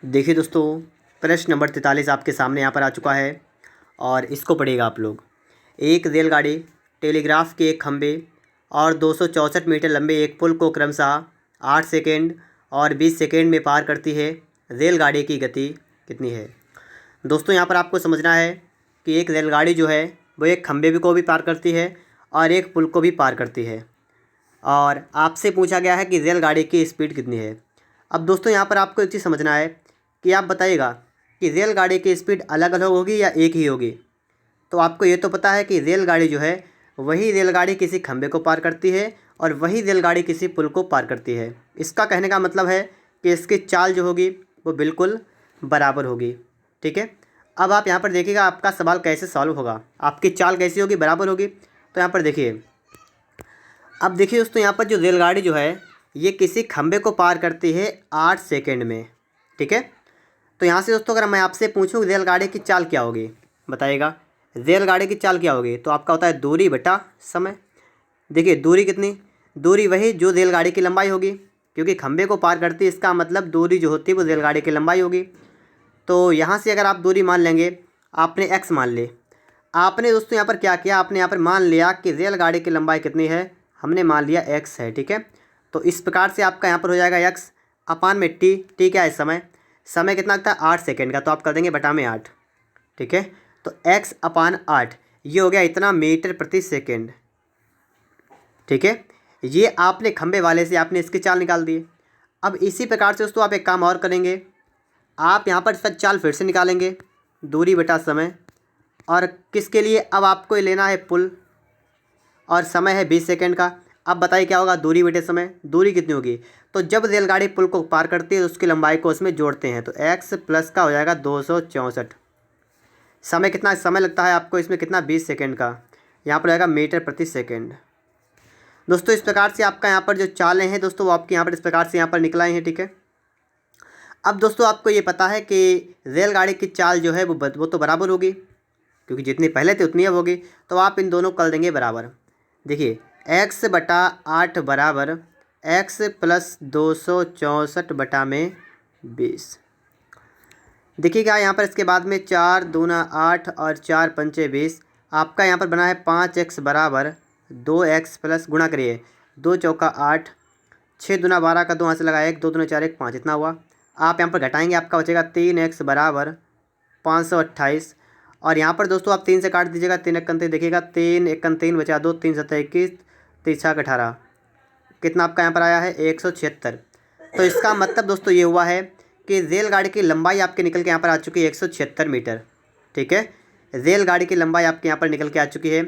देखिए दोस्तों, प्रश्न नंबर 43 आपके सामने यहाँ पर आ चुका है और इसको पढ़िएगा आप लोग। एक रेलगाड़ी टेलीग्राफ के एक खंभे और 264 मीटर लंबे एक पुल को क्रमशः 8 सेकेंड और 20 सेकेंड में पार करती है। रेलगाड़ी की गति कितनी है? दोस्तों यहाँ पर आपको समझना है कि एक रेलगाड़ी जो है वो एक खंभे को भी पार करती है और एक पुल को भी पार करती है, और आपसे पूछा गया है कि रेलगाड़ी की स्पीड कितनी है। अब दोस्तों यहाँ पर आपको एक चीज़ समझना है कि आप बताइएगा कि रेलगाड़ी की स्पीड अलग अलग होगी या एक ही होगी। तो आपको ये तो पता है कि रेलगाड़ी जो है वही रेलगाड़ी किसी खंभे को पार करती है और वही रेलगाड़ी किसी पुल को पार करती है। इसका कहने का मतलब है कि इसकी चाल जो होगी वो बिल्कुल बराबर होगी। ठीक है, अब आप यहाँ पर देखिएगा आपका सवाल कैसे सॉल्व होगा, आपकी चाल कैसी होगी, बराबर होगी। तो यहाँ पर देखिए, अब देखिए दोस्तों, यहाँ पर जो रेलगाड़ी जो है ये किसी खंभे को पार करती है 8 सेकेंड में। ठीक है, तो यहाँ से दोस्तों अगर मैं आपसे पूछूं रेलगाड़ी की चाल क्या होगी, बताइएगा रेलगाड़ी की चाल क्या होगी, तो आपका होता है दूरी बटा समय। देखिए दूरी कितनी, दूरी वही जो रेलगाड़ी की लंबाई होगी, क्योंकि खंभे को पार करती है इसका मतलब दूरी जो होती है वो रेलगाड़ी की लंबाई होगी। तो यहाँ से अगर आप दूरी मान लेंगे, आपने एक्स मान ली। आपने दोस्तों यहाँ पर क्या किया, आपने यहाँ पर मान लिया कि रेलगाड़ी की लंबाई कितनी है, हमने मान लिया एक्स है। ठीक है, तो इस प्रकार से आपका यहाँ पर हो जाएगा एक्स अपान में टी। टी क्या है, समय। समय कितना लगता है 8 सेकेंड का, तो आप कर देंगे बटा में 8। ठीक है, तो एक्स अपान 8 ये हो गया इतना मीटर प्रति सेकेंड। ठीक है, ये आपने खंबे वाले से आपने इसकी चाल निकाल दी। अब इसी प्रकार से दोस्तों आप एक काम और करेंगे, आप यहाँ पर इसका चाल फिर से निकालेंगे, दूरी बटा समय। और किसके लिए, अब आपको ये लेना है पुल और समय है 20 सेकेंड का। अब बताइए क्या होगा, दूरी बटे समय, दूरी कितनी होगी। तो जब रेलगाड़ी पुल को पार करती है तो उसकी लंबाई को उसमें जोड़ते हैं, तो x प्लस का हो जाएगा 264। समय कितना समय लगता है आपको इसमें, कितना 20 सेकेंड का, यहाँ पर आएगा मीटर प्रति सेकेंड। दोस्तों इस प्रकार से आपका यहाँ पर जो चालें हैं दोस्तों वो आपके यहाँ पर इस प्रकार से यहाँ पर निकल आई हैं। ठीक है, अब दोस्तों आपको ये पता है कि रेलगाड़ी की चाल जो है वो तो बराबर होगी, क्योंकि जितनी पहले थी उतनी अब होगी। तो आप इन दोनों कर देंगे बराबर। देखिए x बटा 8 बराबर x प्लस 264 बटा में 20। देखिएगा यहाँ पर इसके बाद में 4 दूना 8 और 4 पंचे 20। आपका यहाँ पर बना है 5x बराबर 2x प्लस गुणा करिए 2 चौका 8, 6 दूना 12 का 2 हाथ से लगाया 1, 2 दूना 4 1 5, इतना हुआ। आप यहाँ पर घटाएंगे, आपका बचेगा 3x बराबर 528। और यहाँ पर दोस्तों आप 3 से काट दीजिएगा, 3 एकन 3 देखिएगा, 3 एकन 3 बचा 2, 3 सत्तर 21, 3 छः 18, कितना आपका यहाँ पर आया है 176। तो इसका मतलब दोस्तों ये हुआ है कि रेलगाड़ी की लंबाई आपके निकल के यहाँ पर आ चुकी है 176 मीटर। ठीक है, रेलगाड़ी की लंबाई आपके यहाँ पर निकल के आ चुकी है।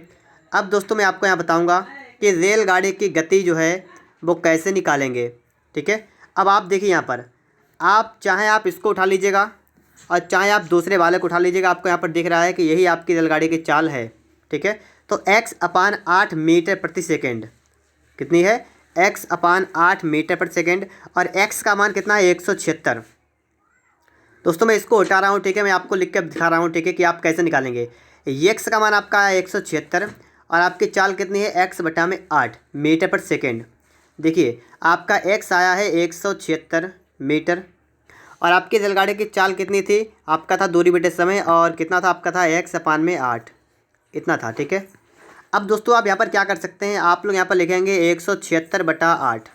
अब दोस्तों मैं आपको यहाँ बताऊँगा कि रेलगाड़ी की गति जो है वो कैसे निकालेंगे। ठीक है, अब आप देखिए यहाँ पर, आप चाहें आप इसको उठा लीजिएगा और चाहे आप दूसरे वाले को उठा लीजिएगा, आपको यहाँ पर दिख रहा है कि यही आपकी रेलगाड़ी की चाल है। ठीक है, तो x अपान 8 मीटर प्रति सेकेंड कितनी है, x अपान 8 मीटर प्रति सेकेंड, और x का मान कितना है 176। दोस्तों मैं इसको उठा रहा हूँ। ठीक है, मैं आपको लिख कर दिखा रहा हूँ। ठीक है, कि आप कैसे निकालेंगे। x का मान आपका है 176 और आपकी चाल कितनी है x बटा में 8 मीटर प्रति सेकेंड। देखिए आपका x आया है 176 मीटर और आपकी रेलगाड़ी की चाल कितनी थी, आपका था दूरी बटे समय, और कितना था आपका था x अपान में 8, इतना था। ठीक है, अब दोस्तों आप यहाँ पर क्या कर सकते हैं, आप लोग यहाँ पर लिखेंगे 176 बटा 8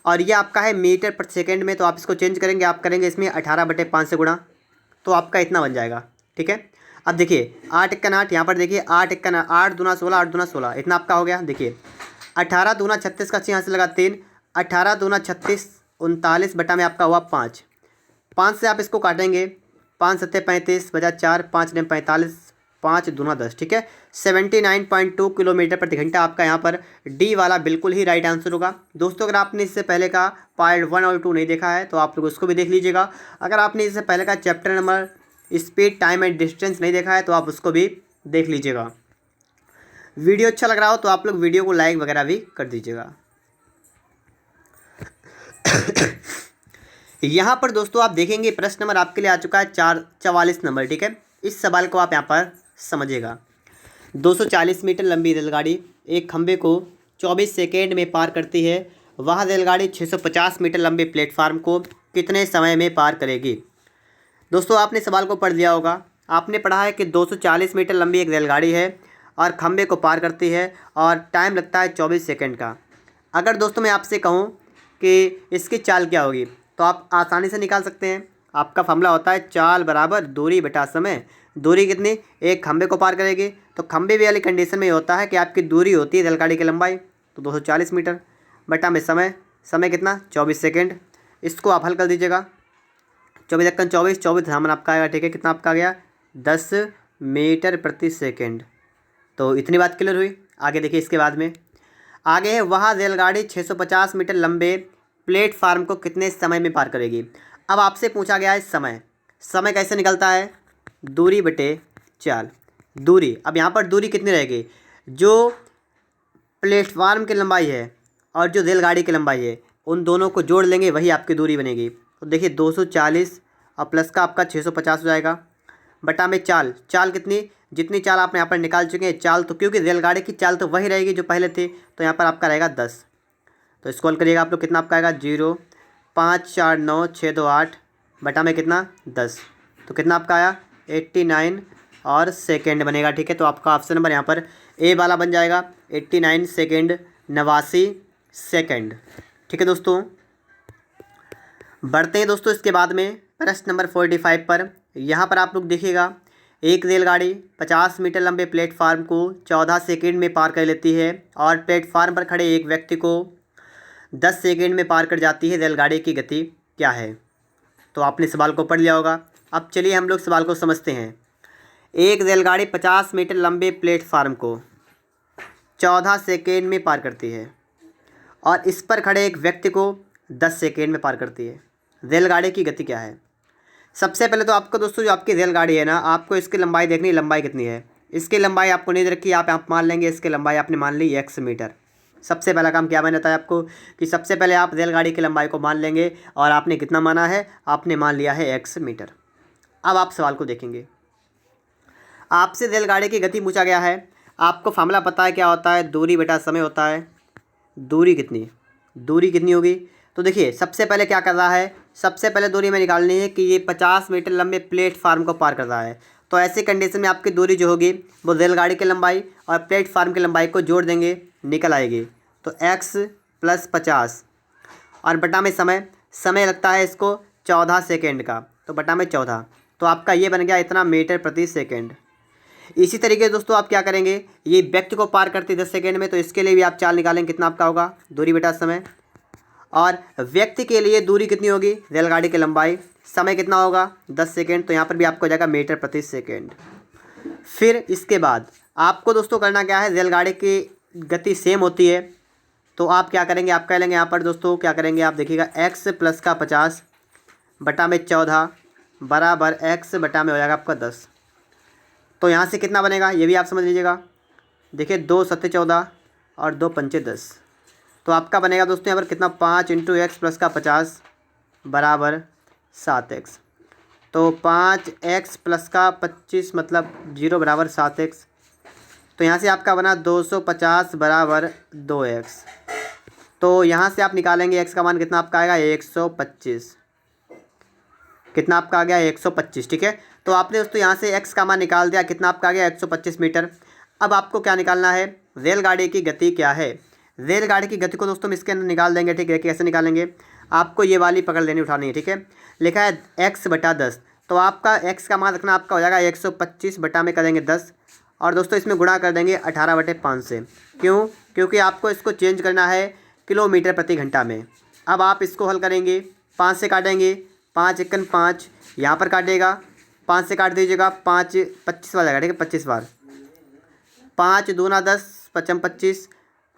और ये आपका है मीटर प्रति सेकेंड में, तो आप इसको चेंज करेंगे, आप करेंगे इसमें 18 बटे 5 से गुणा, तो आपका इतना बन जाएगा। ठीक है, अब देखिए 8 एकन 8, यहाँ पर देखिए 8 एकन 8 दूना 16, 8 दूना 16, इतना आपका हो गया। देखिए 18 दूना 36 का यहाँ से लगा 3, 18 दूना 36 39 बटा में आपका हुआ 5। 5 से आप इसको काटेंगे, 5 सत्ते 35 बजा 4, 5 ने 45, 5 दूना 10। ठीक है, 79.2 किलोमीटर प्रति घंटा आपका यहाँ पर डी वाला बिल्कुल ही राइट आंसर होगा। दोस्तों अगर आपने इससे पहले का पार्ट 1 और 2 नहीं देखा है तो आप लोग उसको भी देख लीजिएगा। अगर आपने इससे पहले का chapter number speed time and distance नहीं देखा है तो आप उसको भी देख लीजिएगा। वीडियो अच्छा लग रहा हो तो आप लोग वीडियो को लाइक वगैरह भी कर दीजिएगा। यहाँ पर दोस्तों आप देखेंगे प्रश्न नंबर आपके लिए आ चुका है 44 नंबर। ठीक है, इस सवाल को आप यहाँ पर समझिएगा। 240 मीटर लंबी रेलगाड़ी एक खंभे को 24 सेकेंड में पार करती है। वह रेलगाड़ी 650 मीटर लंबे प्लेटफार्म को कितने समय में पार करेगी? दोस्तों आपने सवाल को पढ़ लिया होगा। आपने पढ़ा है कि 240 मीटर लंबी एक रेलगाड़ी है और खंबे को पार करती है और टाइम लगता है 24 सेकंड का। अगर दोस्तों मैं आपसे कहूँ कि इसकी चाल क्या होगी तो आप आसानी से निकाल सकते हैं। आपका फॉर्मूला होता है चाल बराबर दूरी बटा समय। दूरी कितनी, एक खंबे को पार करेगी तो खंबे वाली कंडीशन में ये होता है कि आपकी दूरी होती है रेलगाड़ी की लंबाई, तो 240 मीटर बटा में समय, समय कितना 24 सेकेंड। इसको आप हल कर दीजिएगा, 24 धामन आपका आएगा, ठीक है। कितना आपका आ गया 10 मीटर प्रति सेकेंड। तो इतनी बात क्लियर हुई। आगे देखिए, इसके बाद में आगे है वह रेलगाड़ी 650 मीटर लंबे प्लेटफार्म को कितने समय में पार करेगी। अब आपसे पूछा गया है समय, समय कैसे निकलता है, दूरी बटे चाल। दूरी, अब यहाँ पर दूरी कितनी रहेगी, जो प्लेटफार्म की लंबाई है और जो रेलगाड़ी की लंबाई है उन दोनों को जोड़ लेंगे, वही आपकी दूरी बनेगी। तो देखिए 240 और प्लस का आपका 650 हो जाएगा, बटा में चाल। चाल कितनी, जितनी चाल आपने यहाँ पर निकाल चुके हैं चाल, तो क्योंकि रेलगाड़ी की चाल तो वही रहेगी जो पहले थी, तो यहाँ पर आपका रहेगा 10। तो इसको हल करिएगा आप लोग, कितना आपका आएगा 0 5 4 9 6 2 8 बटा में कितना 10। तो कितना आपका आया 89 और सेकेंड बनेगा, ठीक है। तो आपका ऑप्शन नंबर यहाँ पर ए वाला बन जाएगा, 89 सेकेंड, 89 सेकेंड, ठीक है दोस्तों। बढ़ते हैं दोस्तों इसके बाद में प्रश्न नंबर 45 पर। यहाँ पर आप लोग देखिएगा, एक रेलगाड़ी 50 मीटर लंबे प्लेटफार्म को 14 सेकंड में पार कर लेती है और प्लेटफार्म पर खड़े एक व्यक्ति को 10 सेकंड में पार कर जाती है। रेलगाड़ी की गति क्या है। तो आपने सवाल को पढ़ लिया होगा। अब चलिए हम लोग सवाल को समझते हैं। एक रेलगाड़ी 50 मीटर लंबे प्लेटफार्म को 14 सेकंड में पार करती है और इस पर खड़े एक व्यक्ति को 10 सेकंड में पार करती है। रेलगाड़ी की गति क्या है। सबसे पहले तो आपको दोस्तों जो आपकी रेलगाड़ी है ना, आपको इसकी लंबाई देखनी है, लंबाई कितनी है। इसकी लंबाई आपको नहीं दे रखी, आप मान लेंगे इसकी लंबाई आपने मान ली x मीटर। सबसे पहला काम क्या मैंने बताया आपको कि सबसे पहले आप रेलगाड़ी की लंबाई को मान लेंगे और आपने कितना माना है, आपने मान लिया है x मीटर। अब आप सवाल को देखेंगे, आपसे रेलगाड़ी की गति पूछा गया है। आपको फार्मूला पता है क्या होता है, दूरी बटा समय होता है। दूरी कितनी होगी, तो देखिए सबसे पहले क्या कर रहा है, सबसे पहले दूरी में निकालनी है कि ये 50 मीटर लंबे प्लेटफार्म को पार कर रहा है। तो ऐसी कंडीशन में आपकी दूरी जो होगी वो रेलगाड़ी की लंबाई और प्लेटफार्म की लंबाई को जोड़ देंगे, निकल आएगी। तो x + 50 और बटा में समय, समय लगता है इसको 14 सेकेंड का, तो बटा में 14। तो आपका ये बन गया इतना मीटर प्रति सेकेंड। इसी तरीके से दोस्तों आप क्या करेंगे, ये व्यक्ति को पार करती 10 सेकेंड में, तो इसके लिए भी आप चाल निकालेंगे, कितना आपका होगा दूरी बटा समय। और व्यक्ति के लिए दूरी कितनी होगी, रेलगाड़ी की लंबाई, समय कितना होगा 10 सेकेंड, तो यहाँ पर भी आपको हो जाएगा मीटर प्रति सेकेंड। फिर इसके बाद आपको दोस्तों करना क्या है, रेलगाड़ी की गति सेम होती है, तो आप क्या करेंगे, आप कह लेंगे यहाँ पर दोस्तों क्या करेंगे, आप देखिएगा x + का 50 बटा में 14 बराबर x बटा में हो जाएगा आपका 10। तो यहाँ से कितना बनेगा ये भी आप समझ लीजिएगा। देखिए 2 × 7 = 14 और 2 × 5 = 10। तो आपका बनेगा दोस्तों यहाँ पर कितना, 5 × x + का 50 बराबर 7x। तो 5x + का 25 मतलब 0 बराबर 7x। तो यहाँ से आपका बना 250 बराबर 2x। तो यहाँ से आप निकालेंगे x का मान कितना आपका आएगा 125। कितना आपका आ गया 125, ठीक है। तो आपने दोस्तों यहाँ से x का मान निकाल दिया, कितना आपका आ गया 125 मीटर। अब आपको क्या निकालना है, रेलगाड़ी की गति क्या है। रेलगाड़ी की गति को दोस्तों हम इसके अंदर निकाल देंगे, ठीक है। कैसे निकालेंगे, आपको ये वाली पकड़ लेनी, उठानी है, ठीक है। लिखा है x बटा 10, तो आपका x का मान रखना आपका हो जाएगा 125 बटा में करेंगे 10 और दोस्तों इसमें गुणा कर देंगे 18/5 से। क्यों, क्योंकि आपको इसको चेंज करना है किलोमीटर प्रति घंटा में। अब आप इसको हल करेंगे, 5 से काटेंगे, 5 × 1 = 5, यहाँ पर काटेगा 5 से काट दीजिएगा, 5 25 बार जाएगा, ठीक है 25 बार। 5 × 2 = 10, 5 × 25,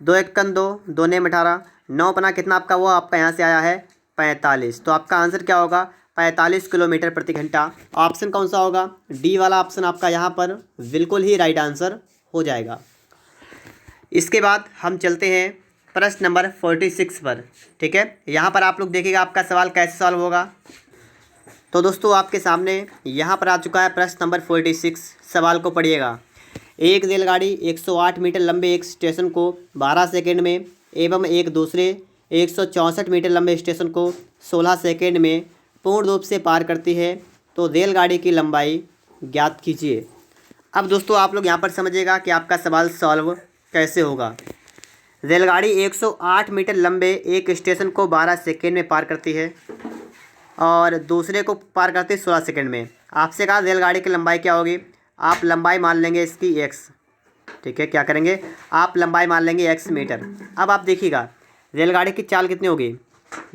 2 × 1 = 2, 2 × 9 = 18, 9 अपना कितना आपका वो आपका यहाँ से आया है 45। तो आपका आंसर क्या होगा 45 किलोमीटर प्रति घंटा। ऑप्शन कौन सा होगा, डी वाला ऑप्शन आपका यहाँ पर बिल्कुल ही राइट आंसर हो जाएगा। इसके बाद हम चलते हैं प्रश्न नंबर 46 पर, ठीक है। यहाँ पर आप लोग देखिएगा आपका सवाल कैसे सॉल्व होगा। तो दोस्तों आपके सामने यहाँ पर आ चुका है प्रश्न नंबर 46। सवाल को पढ़िएगा। एक रेलगाड़ी 108 मीटर लंबे एक स्टेशन को 12 सेकंड में एवं एक दूसरे 164 मीटर लंबे स्टेशन को 16 सेकंड में पूर्ण रूप से पार करती है। तो रेलगाड़ी की लंबाई ज्ञात कीजिए। अब दोस्तों आप लोग यहाँ पर समझिएगा कि आपका सवाल सॉल्व कैसे होगा। रेलगाड़ी 108 मीटर लंबे एक स्टेशन को 12 सेकेंड में पार करती है और दूसरे को पार करती है 16 सेकेंड में। आपसे कहा रेलगाड़ी की लंबाई क्या होगी, आप लंबाई मान लेंगे इसकी x। ठीक है, क्या करेंगे, आप लंबाई मान लेंगे x मीटर। अब आप देखिएगा रेलगाड़ी की चाल कितनी होगी,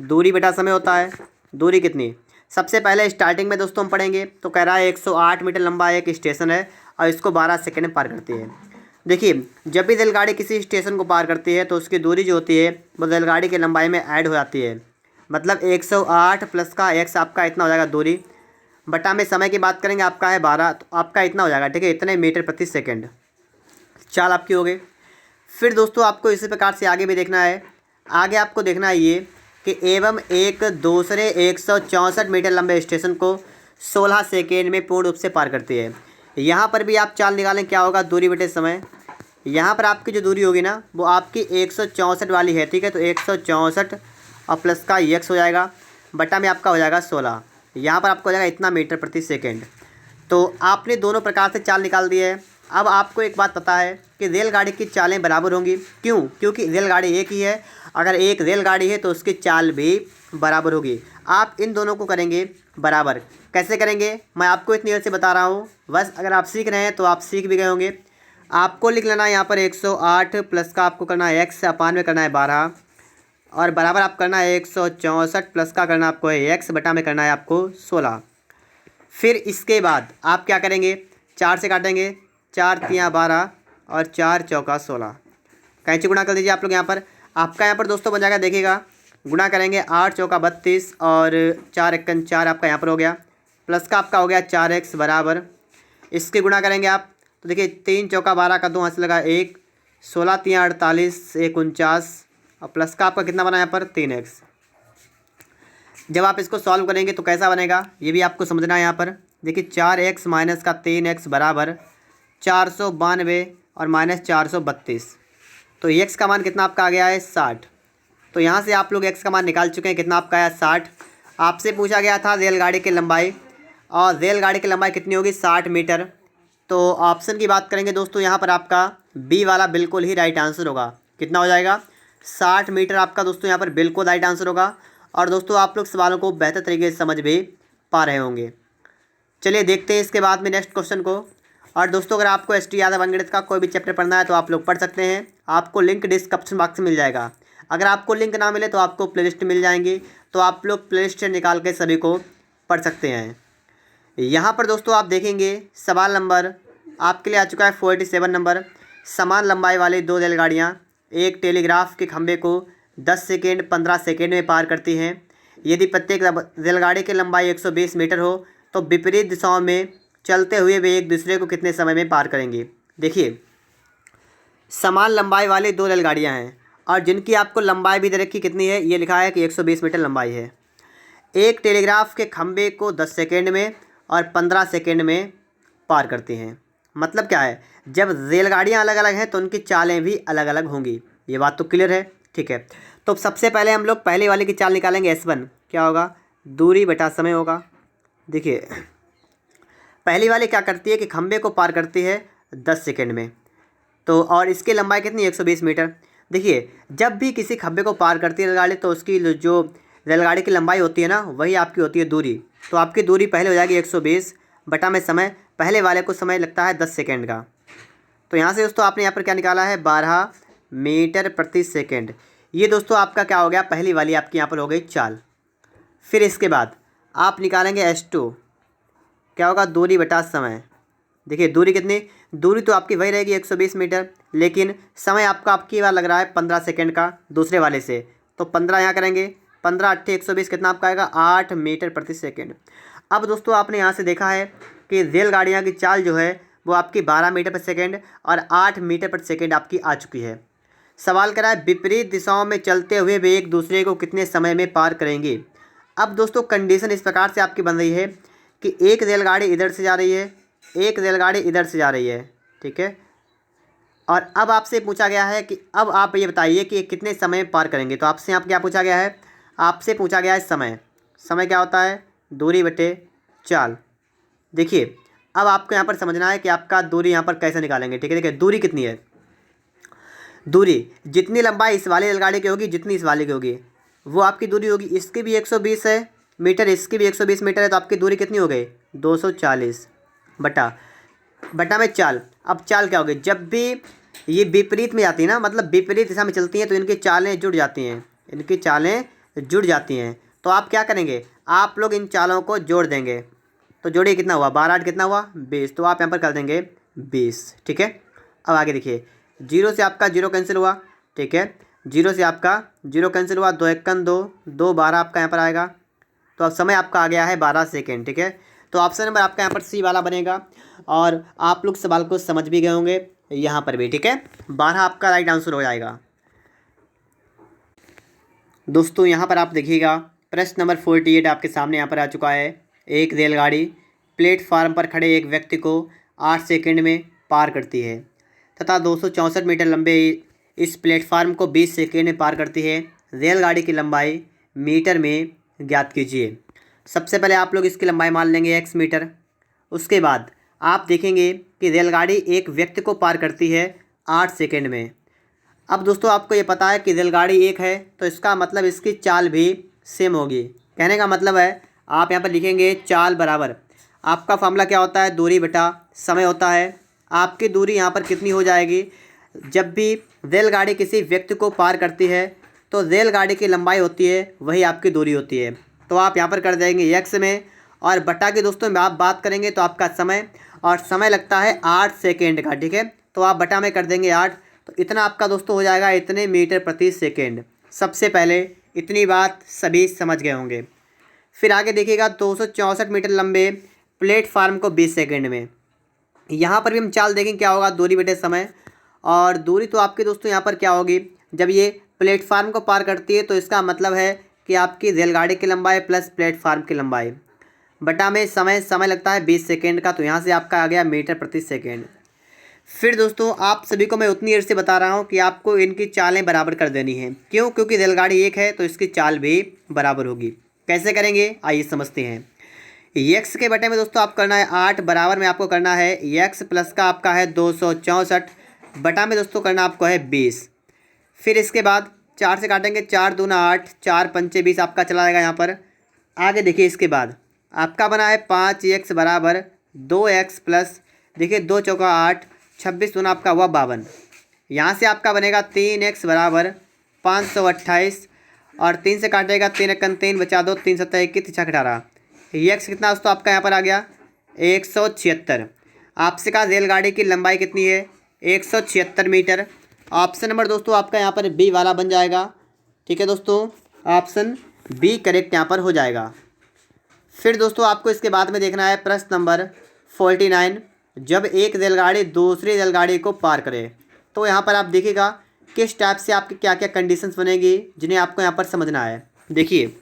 दूरी बटा समय होता है। दूरी कितनी, सबसे पहले स्टार्टिंग में दोस्तों हम पढ़ेंगे तो कह रहा है 108 मीटर लंबा एक स्टेशन है और इसको 12 सेकेंड में पार करती है। देखिए जब भी रेलगाड़ी किसी स्टेशन को पार करती है तो उसकी दूरी जो होती है वो रेलगाड़ी की लंबाई में ऐड हो जाती है। मतलब 108 प्लस का x आपका इतना हो जाएगा दूरी, बटा में समय की बात करेंगे आपका है 12, तो आपका इतना हो जाएगा। ठीक है, इतने मीटर प्रति सेकंड चाल आपकी हो गई। फिर दोस्तों आपको इसी प्रकार से आगे भी देखना है। आगे आपको देखना है ये कि एवं एक दूसरे 164 मीटर लंबे स्टेशन को 16 सेकेंड में पूर्ण रूप से पार करती है। यहाँ पर भी आप चाल निकालें, क्या होगा, दूरी बटे समय। यहाँ पर आपकी जो दूरी होगी ना वो आपकी 164 वाली है। ठीक है, तो 164 और प्लस का x हो जाएगा, बटा में आपका हो जाएगा 16। यहाँ पर आपको हो जाएगा इतना मीटर प्रति सेकंड। तो आपने दोनों प्रकार से चाल निकाल दी है। अब आपको एक बात पता है कि रेलगाड़ी की चालें बराबर होंगी। क्यों, क्योंकि रेलगाड़ी एक ही है। अगर एक रेलगाड़ी है तो उसकी चाल भी बराबर होगी। आप इन दोनों को करेंगे बराबर। कैसे करेंगे मैं आपको इतनी देर से बता रहा हूँ, बस अगर आप सीख रहे हैं तो आप सीख भी गए होंगे। आपको लिख लेना है यहाँ पर 108 प्लस का आपको करना है x, अपान में करना है 12 और बराबर आप करना है 164 प्लस का करना आपको है x, बटा में करना है आपको 16। फिर इसके बाद आप क्या करेंगे, 4 से काटेंगे, 4 तियाँ 12 और 4 चौका 16। कैंची गुणा कर दीजिए आप लोग। यहाँ पर आपका यहाँ पर दोस्तों बन जाएगा, देखिएगा गुणा करेंगे 8 चौका 32 और 4 एकन 4 आपका यहाँ पर हो गया, प्लस का आपका हो गया 4x बराबर। इसके गुणा करेंगे आप तो देखिए 3 चौका 12 का 2 हाथ से लगा 1, 16 तियाँ 48, 1 49 और प्लस का आपका कितना बना यहाँ पर 3x। जब आप इसको सॉल्व करेंगे तो कैसा बनेगा ये भी आपको समझना है। यहाँ पर देखिए 4x माइनस का 3x बराबर 492 और माइनस 432। तो x का मान कितना आपका आ गया है 60। तो यहाँ से आप लोग x का मान निकाल चुके हैं, कितना आपका है 60। आपसे पूछा गया था रेलगाड़ी की लंबाई, और रेलगाड़ी की लंबाई कितनी होगी 60 मीटर। तो ऑप्शन की बात करेंगे दोस्तों यहाँ पर आपका बी वाला बिल्कुल ही राइट आंसर होगा। कितना हो जाएगा 60 मीटर आपका दोस्तों यहाँ पर बिल्कुल राइट आंसर होगा। और दोस्तों आप लोग सवालों को बेहतर तरीके से समझ भी पा रहे होंगे। चलिए देखते हैं इसके बाद में नेक्स्ट क्वेश्चन को। और दोस्तों अगर आपको एस टी यादव अंगणित का कोई भी चैप्टर पढ़ना है तो आप लोग पढ़ सकते हैं। आपको लिंक डिस्क्रिप्शन बॉक्स में मिल जाएगा। अगर आपको लिंक ना मिले तो आपको प्लेलिस्ट मिल जाएंगी, तो आप लोग प्लेलिस्ट से निकाल के सभी को पढ़ सकते हैं। यहाँ पर दोस्तों आप देखेंगे सवाल नंबर आपके लिए आ चुका है 47 नंबर। समान लंबाई वाली दो रेलगाड़ियाँ एक टेलीग्राफ के खंभे को 10 सेकेंड 15 सेकेंड में पार करती हैं। यदि प्रत्येक रेलगाड़ी की लंबाई 120 मीटर हो तो विपरीत दिशाओं में चलते हुए वे एक दूसरे को कितने समय में पार करेंगे। देखिए समान लंबाई वाली दो रेलगाड़ियाँ हैं और जिनकी आपको लंबाई भी दे रखी कितनी है, ये लिखा है कि 120 मीटर लंबाई है। एक टेलीग्राफ के खंभे को 10 सेकेंड में और 15 सेकेंड में पार करती हैं। मतलब क्या है, जब रेलगाड़ियाँ अलग अलग हैं तो उनकी चालें भी अलग अलग होंगी। ये बात तो क्लियर है, ठीक है। तो सबसे पहले हम लोग पहले वाले की चाल निकालेंगे। S1 क्या होगा, दूरी बटा समय होगा। देखिए पहली वाली क्या करती है कि खंभे को पार करती है 10 सेकेंड में, तो और इसकी लंबाई कितनी 120 मीटर। देखिए जब भी किसी खंभे को पार करती है रेलगाड़ी तो उसकी जो रेलगाड़ी की लंबाई होती है ना वही आपकी होती है दूरी। तो आपकी दूरी पहले हो जाएगी 120 बटा में समय, पहले वाले को समय लगता है 10 सेकेंड का। तो यहाँ से दोस्तों आपने यहाँ पर क्या निकाला है 12 मीटर प्रति सेकेंड। ये दोस्तों आपका क्या हो गया, पहली वाली आपकी यहाँ पर हो गई चाल। फिर इसके बाद आप निकालेंगे S2 क्या होगा, दूरी बटा समय। देखिए दूरी कितनी, दूरी तो आपकी वही रहेगी 120 मीटर, लेकिन समय आपका आपकी बार लग रहा है 15 सेकेंड का दूसरे वाले से। तो 15 यहाँ करेंगे, 15 8 120 कितना आपका आएगा 8 मीटर प्रति सेकेंड। अब दोस्तों आपने यहाँ से देखा है कि रेलगाड़ियाँ की चाल जो है वो आपकी 12 मीटर प्रति सेकेंड और 8 मीटर प्रति सेकेंड आपकी आ चुकी है। सवाल करा है विपरीत दिशाओं में चलते हुए वे एक दूसरे को कितने समय में पार करेंगे। अब दोस्तों कंडीशन इस प्रकार से आपकी बन रही है कि एक रेलगाड़ी इधर से जा रही है, एक रेलगाड़ी इधर से जा रही है, ठीक है। और अब आपसे पूछा गया है कि अब आप ये बताइए कि कितने समय में पार करेंगे। तो आपसे यहाँ क्या पूछा गया है, आपसे पूछा गया है समय। समय क्या होता है, दूरी बटे चाल। देखिए अब आपको यहाँ पर समझना है कि आपका दूरी यहाँ पर कैसे निकालेंगे। ठीक है, देखिए दूरी कितनी है, दूरी जितनी लंबाई इस वाली रेलगाड़ी की होगी जितनी इस वाली की होगी वो आपकी दूरी होगी। इसकी भी 120 है मीटर, इसकी भी 120 मीटर है, तो आपकी दूरी कितनी हो गई 240 बटा बटा में चाल। अब चाल क्या होगी, जब भी ये विपरीत में जाती है ना, मतलब विपरीत दिशा में चलती हैं तो इनकी चालें जुड़ जाती हैं, इनकी चालें जुड़ जाती हैं। तो आप क्या करेंगे, आप लोग इन चालों को जोड़ देंगे। तो जोड़िए कितना हुआ, 12 कितना हुआ 20, तो आप यहाँ पर कर देंगे 20। ठीक है, अब आगे देखिए, जीरो से आपका जीरो कैंसिल हुआ। ठीक है, जीरो से आपका जीरो कैंसिल हुआ, 2 एकन 2, 2 12 आपका यहाँ पर आएगा। तो अब समय आपका आ गया है 12 सेकेंड। ठीक है, तो ऑप्शन नंबर आपका यहाँ पर सी वाला बनेगा। और आप लोग सवाल को समझ भी गए होंगे यहाँ पर भी। ठीक है, 12 आपका राइट आंसर हो जाएगा। दोस्तों यहाँ पर आप देखिएगा प्रश्न नंबर 48 आपके सामने यहाँ पर आ चुका है। एक रेलगाड़ी प्लेटफार्म पर खड़े एक व्यक्ति को 8 सेकंड में पार करती है तथा 264 मीटर लंबे इस प्लेटफार्म को 20 सेकंड में पार करती है। रेलगाड़ी की लंबाई मीटर में ज्ञात कीजिए। सबसे पहले आप लोग इसकी लंबाई मान लेंगे x मीटर। उसके बाद आप देखेंगे कि रेलगाड़ी एक व्यक्ति को पार करती है 8 सेकंड में। अब दोस्तों आपको ये पता है कि रेलगाड़ी एक है तो इसका मतलब इसकी चाल भी सेम होगी। कहने का मतलब है आप यहाँ पर लिखेंगे चाल बराबर, आपका फॉर्मूला क्या होता है, दूरी बटा समय होता है। आपकी दूरी यहाँ पर कितनी हो जाएगी, जब भी रेलगाड़ी किसी व्यक्ति को पार करती है तो रेलगाड़ी की लंबाई होती है वही आपकी दूरी होती है। तो आप यहाँ पर कर देंगे एक्स में, और बटा के दोस्तों में आप बात करेंगे तो आपका समय, और समय लगता है 8 सेकेंड का। ठीक है, तो आप बटा में कर देंगे 8, तो इतना आपका दोस्तों हो जाएगा इतने मीटर प्रति सेकेंड। सबसे पहले इतनी बात सभी समझ गए होंगे। फिर आगे देखिएगा 264 मीटर लंबे प्लेटफार्म को 20 सेकेंड में। यहाँ पर भी हम चाल देखें क्या होगा, दूरी बटे समय। और दूरी तो आपके दोस्तों यहाँ पर क्या होगी, जब ये प्लेटफार्म को पार करती है तो इसका मतलब है कि आपकी रेलगाड़ी की लंबाई प्लस प्लेटफार्म की लंबाई बटा में समय, समय लगता है 20 सेकेंड का, तो यहाँ से आपका आ गया मीटर प्रति सेकेंड। फिर दोस्तों आप सभी को मैं उतनी देर से बता रहा हूँ कि आपको इनकी चालें बराबर कर देनी है। क्यों, क्योंकि रेलगाड़ी एक है तो इसकी चाल भी बराबर होगी। कैसे करेंगे आइए समझते हैं। यक्स के बटे में दोस्तों आप करना है 8, बराबर में आपको करना है यक्स प्लस का आपका है 264, बटा में दोस्तों करना आपको है 20। फिर इसके बाद 4 से काटेंगे, 4 दूना 8, 4 पंचे 20 आपका चला जाएगा यहाँ पर। आगे देखिए इसके बाद आपका बना है 5x बराबर 2x प्लस, देखिए 2 चौका 8, 26 दूना आपका हुआ 52। यहाँ से आपका बनेगा 3x बराबर 528, और 3 से काटेगा 3 एकन 3, बचा 2, 3 सत्ता 21, 6 18। एक्स कितना दोस्तों आपका यहाँ पर आ गया 176। आपसे कहा रेलगाड़ी की लंबाई कितनी है 176 मीटर। ऑप्शन नंबर दोस्तों आपका यहाँ पर बी वाला बन जाएगा। ठीक है दोस्तों, ऑप्शन बी करेक्ट यहाँ पर हो जाएगा। फिर दोस्तों आपको इसके बाद में देखना है प्रश्न नंबर 49। जब एक रेलगाड़ी दूसरी रेलगाड़ी को पार करे तो यहाँ पर आप देखिएगा किस टाइप से आपकी क्या क्या कंडीशंस बनेगी जिन्हें आपको यहाँ पर समझना है। देखिए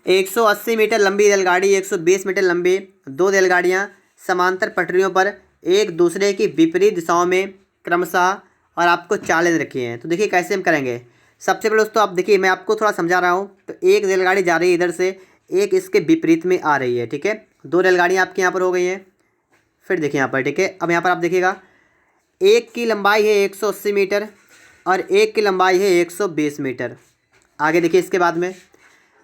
180 मीटर लंबी रेलगाड़ी 120 मीटर लंबी दो रेलगाड़ियाँ समांतर पटरियों पर एक दूसरे की विपरीत दिशाओं में क्रमशः और आपको चालें रखी हैं। तो देखिए कैसे हम करेंगे। सबसे पहले दोस्तों आप देखिए मैं आपको थोड़ा समझा रहा हूँ। तो एक रेलगाड़ी जा रही है इधर से, एक इसके विपरीत में आ रही है। ठीक है, दो रेलगाड़ियाँ आपकी यहाँ पर हो गई हैं। फिर देखिए यहाँ पर, ठीक है, अब यहाँ पर आप देखिएगा एक की लंबाई है 180 मीटर और एक की लंबाई है 120 मीटर। आगे देखिए इसके बाद में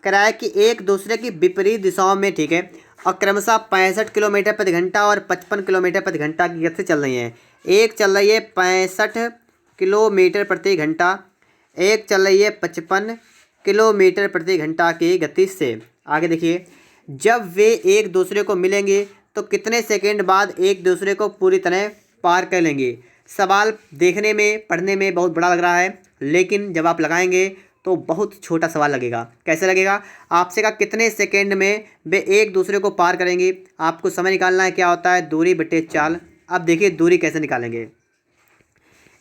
कह रहा है कि एक दूसरे की विपरीत दिशाओं में, ठीक है, और क्रमशः 65 किलोमीटर प्रति घंटा और 55 किलोमीटर प्रति घंटा की गति से चल रही हैं। एक चल रही है 65 किलोमीटर प्रति घंटा, एक चल रही है 55 किलोमीटर प्रति घंटा की गति से। आगे देखिए जब वे एक दूसरे को मिलेंगे तो कितने सेकंड बाद एक दूसरे को पूरी तरह पार कर लेंगे। सवाल देखने में पढ़ने में बहुत बड़ा लग रहा है, लेकिन जब आप लगाएंगे तो बहुत छोटा सवाल लगेगा। कैसे लगेगा, आपसे कहा कितने सेकंड में वे एक दूसरे को पार करेंगे। आपको समय निकालना है, क्या होता है दूरी बटे चाल। अब देखिए दूरी कैसे निकालेंगे।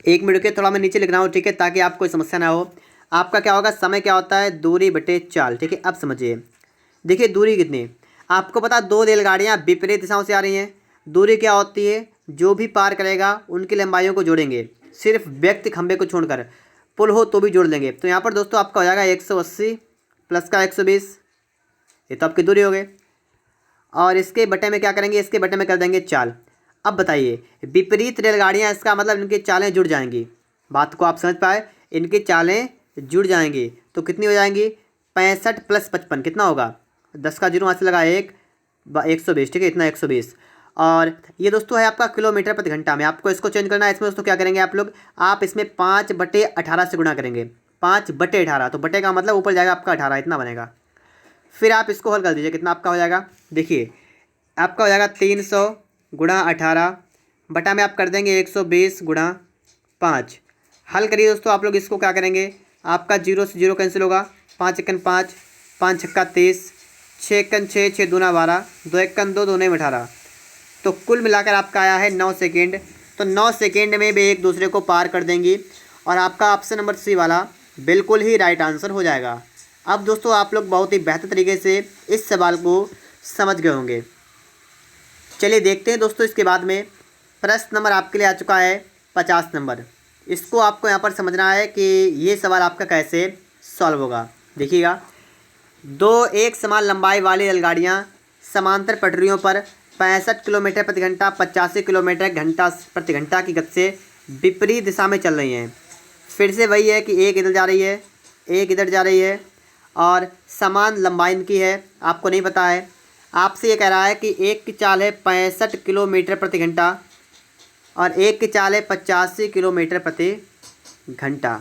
एक मिनट के थोड़ा मैं नीचे लिख रहा हूँ, ठीक है, ताकि आपको कोई समस्या ना हो। आपका क्या होगा, समय क्या होता है दूरी बटे चाल। ठीक है, अब समझिए। देखिए दूरी कितनी, आपको पता दो रेलगाड़ियाँ विपरीत दिशाओं से आ रही हैं। दूरी क्या होती है, जो भी पार करेगा उनकी लंबाइयों को जोड़ेंगे, सिर्फ व्यक्ति खंभे को छोड़कर। पुल हो तो भी जोड़ देंगे। तो यहाँ पर दोस्तों आपका हो जाएगा 180 प्लस का 120, ये तो आपकी दूरी हो गई। और इसके बटे में क्या करेंगे, इसके बटे में कर देंगे चाल। अब बताइए, विपरीत रेलगाड़ियाँ, इसका मतलब इनकी चालें जुड़ जाएंगी। बात को आप समझ पाए, इनकी चालें जुड़ जाएंगी तो कितनी हो जाएंगी, 65 + 55 कितना होगा, 10 का जीरो वहाँ से लगा 120, ठीक है, इतना 120। और ये दोस्तों है आपका किलोमीटर प्रति घंटा में। आपको इसको चेंज करना है। इसमें दोस्तों क्या करेंगे आप लोग, आप इसमें 5/18 से गुणा करेंगे, 5/18, तो बटे का मतलब ऊपर जाएगा आपका 18, इतना बनेगा। फिर आप इसको हल कर दीजिए, कितना आपका हो जाएगा, देखिए आपका हो जाएगा 300 × 18 बटा में आप कर देंगे 120 × 5। हल करिए दोस्तों आप लोग, इसको क्या करेंगे, आपका 0 से 0 कैंसिल होगा, 5 × 5, 5 × 30, 6 × 6, 6 दूना 12, 2 × 1 2, 2 9 18, तो कुल मिलाकर आपका आया है 9 सेकेंड। तो 9 सेकेंड में भी एक दूसरे को पार कर देंगी और आपका ऑप्शन नंबर सी वाला बिल्कुल ही राइट आंसर हो जाएगा। अब दोस्तों आप लोग बहुत ही बेहतर तरीके से इस सवाल को समझ गए होंगे। चलिए देखते हैं दोस्तों, इसके बाद में प्रश्न नंबर आपके लिए आ चुका है 50 नंबर। इसको आपको यहाँ पर समझना है कि ये सवाल आपका कैसे सॉल्व होगा। देखिएगा, दो एक समान लंबाई वाली रेलगाड़ियाँ समांतर पटरियों पर 65 किलोमीटर प्रति घंटा 85 किलोमीटर प्रति घंटा की गति से विपरीत दिशा में चल रही हैं। फिर से वही है कि एक इधर जा रही है, एक इधर जा रही है और समान लंबाई इनकी है, आपको नहीं पता है। आपसे ये कह रहा है कि एक की चाल है 65 किलोमीटर प्रति घंटा और एक की चाल है 85 किलोमीटर प्रति घंटा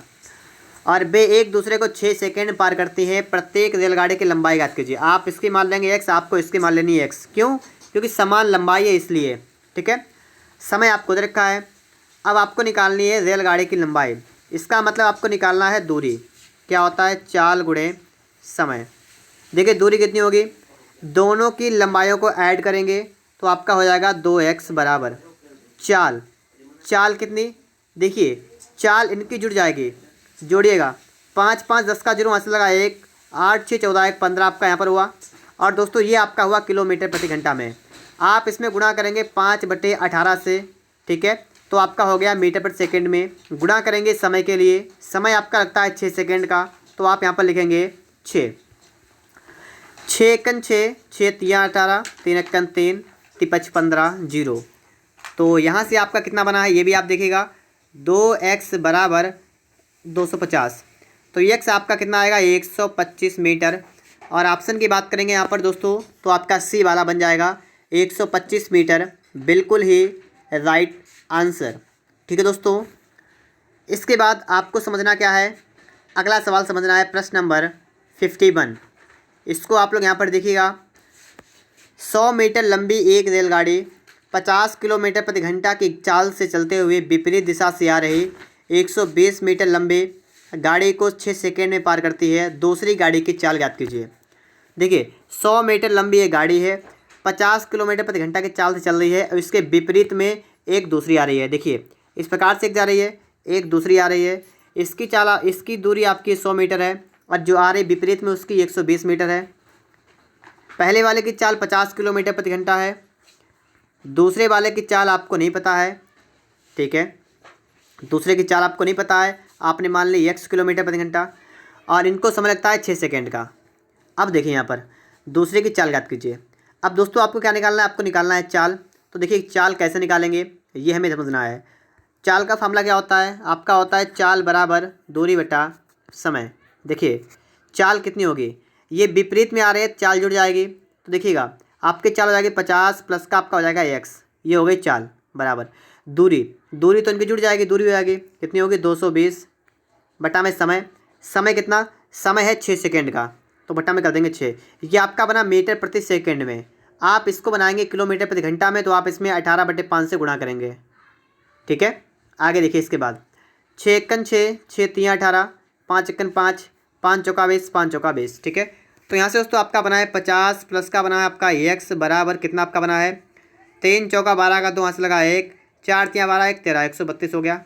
और वे एक दूसरे को 6 सेकेंड पार करती हैं। प्रत्येक रेलगाड़ी की लंबाई ज्ञात कीजिए। आप इसकी मान लेंगे x, आपको इसकी मान लेनी है x। क्यों? क्योंकि समान लंबाई है इसलिए, ठीक है। समय आपको दे रखा है। अब आपको निकालनी है रेलगाड़ी की लंबाई। इसका मतलब आपको निकालना है दूरी। क्या होता है, चाल गुणे समय। देखिए दूरी कितनी होगी, दोनों की लंबाइयों को ऐड करेंगे तो आपका हो जाएगा 2x बराबर चाल। चाल कितनी, देखिए चाल इनकी जुड़ जाएगी, जोड़िएगा 5 5 10 का जीरो वहाँ से लगा 1, 8 6 14 1 15 आपका यहाँ पर हुआ। और दोस्तों ये आपका हुआ किलोमीटर प्रति घंटा में। आप इसमें गुणा करेंगे 5/18 से, ठीक है, तो आपका हो गया मीटर प्रति सेकेंड में। गुणा करेंगे समय के लिए, समय आपका लगता है 6 सेकेंड का, तो आप यहाँ पर लिखेंगे 6। 6 × 6, 6 × 3 18, 3 × 3 3, 5 15 0। तो यहाँ से आपका कितना बना है ये भी आप देखिएगा, 2x बराबर 250। तो x आपका कितना आएगा, 125 मीटर। और ऑप्शन की बात करेंगे यहाँ पर दोस्तों तो आपका सी वाला बन जाएगा 125 मीटर, बिल्कुल ही राइट आंसर। ठीक है दोस्तों, इसके बाद आपको समझना क्या है, अगला सवाल समझना है प्रश्न नंबर 51। इसको आप लोग यहाँ पर देखिएगा, 100 मीटर लंबी एक रेलगाड़ी 50 किलोमीटर प्रति घंटा की चाल से चलते हुए विपरीत दिशा से आ रही 120 मीटर लंबी गाड़ी को 6 सेकेंड में पार करती है। दूसरी गाड़ी की चाल ज्ञात कीजिए। देखिए 100 मीटर लंबी एक गाड़ी है, 50 किलोमीटर प्रति घंटा की चाल से चल रही है और इसके विपरीत में एक दूसरी आ रही है। देखिए इस प्रकार से एक जा रही है, एक दूसरी आ रही है। इसकी दूरी आपकी 100 मीटर है और जो आ रही विपरीत में उसकी 120 मीटर है। पहले वाले की चाल 50 किलोमीटर प्रति घंटा है, दूसरे वाले की चाल आपको नहीं पता है, ठीक है, दूसरे की चाल आपको नहीं पता है, आपने मान ली x किलोमीटर प्रति घंटा और इनको समय लगता है 6 सेकेंड का। अब देखिए यहाँ पर दूसरे की चाल ज्ञात कीजिए। अब दोस्तों आपको क्या निकालना है, आपको निकालना है चाल। तो देखिए चाल कैसे निकालेंगे ये हमें समझना है। चाल का फार्मूला क्या होता है, आपका होता है चाल बराबर दूरी बटा समय। देखिए चाल कितनी होगी, ये विपरीत में आ रहे हैं, चाल जुड़ जाएगी। तो देखिएगा आपकी चाल हो जाएगी 50 प्लस का आपका हो जाएगा x, ये हो गई चाल बराबर दूरी। दूरी तो इनकी जुड़ जाएगी, दूरी हो जाएगी कितनी होगी 220 बटा में समय। समय कितना, समय है 6 सेकेंड का, तो बटा में कर देंगे 6। ये आपका बना मीटर प्रति सेकेंड में। आप इसको बनाएंगे किलोमीटर प्रति घंटा में, तो आप इसमें 18/5 से गुणा करेंगे, ठीक है। आगे देखिए इसके बाद 6 × 6, 6 × 3 18, 5 × 5, 5 चौका 20, 5 चौका 20, ठीक है। तो यहाँ से दोस्तों आपका बना है 50 प्लस का बना है आपका x बराबर कितना आपका बना है 3 चौका 12 का 2 यहाँ से लगा 1, 4 3 12 1 13, 132 हो गया।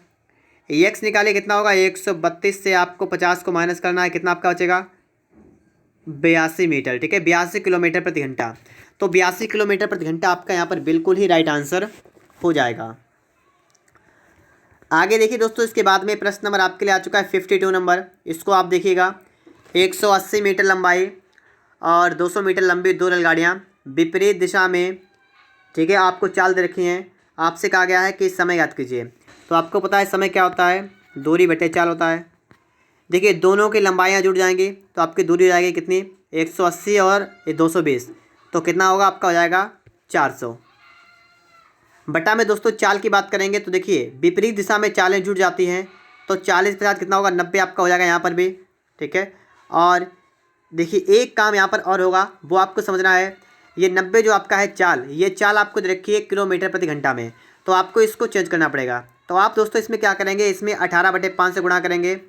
x निकालिए कितना होगा, 132 से आपको 50 को माइनस करना है, कितना आपका बचेगा 82 मीटर, ठीक है, 82 किलोमीटर प्रति घंटा। तो 82 किलोमीटर प्रति घंटा आपका यहाँ पर बिल्कुल ही राइट आंसर हो जाएगा। आगे देखिए दोस्तों, इसके बाद में प्रश्न नंबर आपके लिए आ चुका है 52 नंबर। इसको आप देखिएगा, 180 मीटर लंबाई और 200 मीटर लंबी दो रेलगाड़ियाँ विपरीत दिशा में, ठीक है, आपको चाल दे रखी है। आपसे कहा गया है कि समय याद कीजिए। तो आपको पता है समय क्या होता है, दूरी बटे चाल होता है। देखिए दोनों की लंबाइयाँ जुड़ जाएंगी तो आपकी दूरी हो जाएगी कितनी, 180 और 220, तो कितना होगा आपका, हो जाएगा 400 बटा में। दोस्तों चाल की बात करेंगे तो देखिए विपरीत दिशा में चालें जुड़ जाती हैं तो 40 के साथ कितना होगा, 90 आपका हो जाएगा यहाँ पर भी, ठीक है। और देखिए एक काम यहाँ पर और होगा, वो आपको समझना है। ये 90 जो आपका है चाल, ये चाल आपको दे रखी है किलोमीटर प्रति घंटा में, तो आपको इसको चेंज करना पड़ेगा। तो आप दोस्तों इसमें क्या करेंगे, इसमें 18/5 से गुणा करेंगे।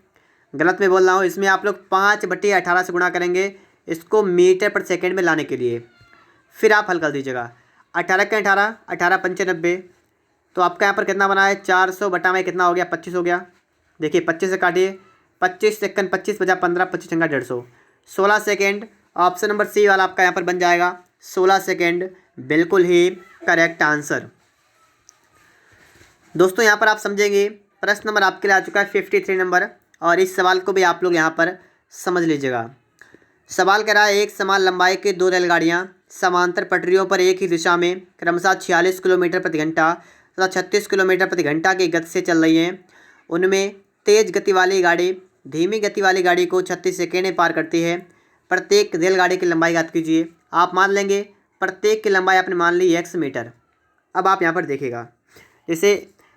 गलत में बोल रहा हूँ, इसमें आप लोग 5/18 से गुणा करेंगे इसको मीटर पर सेकेंड में लाने के लिए। फिर आप हल कर दीजिएगा, 18 के 18, 18 पंचे 90, तो आपका यहाँ पर कितना बना है, 400 बटा में कितना हो गया, 25 हो गया। देखिए 25 से काटिए, 25 सेकंड, 25 बजा 15, 25 छंगा 150, 16 सेकेंड। ऑप्शन नंबर सी वाला आपका यहाँ पर बन जाएगा 16 सेकेंड, बिल्कुल ही करेक्ट आंसर। दोस्तों यहाँ पर आप समझेंगे, प्रश्न नंबर आपके लिए आ चुका है 53 नंबर, और इस सवाल को भी आप लोग यहाँ पर समझ लीजिएगा। सवाल कह रहा है, एक समान लंबाई की दो रेलगाड़ियाँ समांतर पटरियों पर एक ही दिशा में क्रमशः 46 किलोमीटर प्रति घंटा तथा 36 किलोमीटर प्रति घंटा की गति से चल रही हैं। उनमें तेज गति वाली गाड़ी धीमी गति वाली गाड़ी को 36 सेकेंड में पार करती है। प्रत्येक रेलगाड़ी की लंबाई ज्ञात कीजिए। आप मान लेंगे प्रत्येक की लंबाई आपने मान ली 100 मीटर। अब आप यहाँ पर देखिएगा, जैसे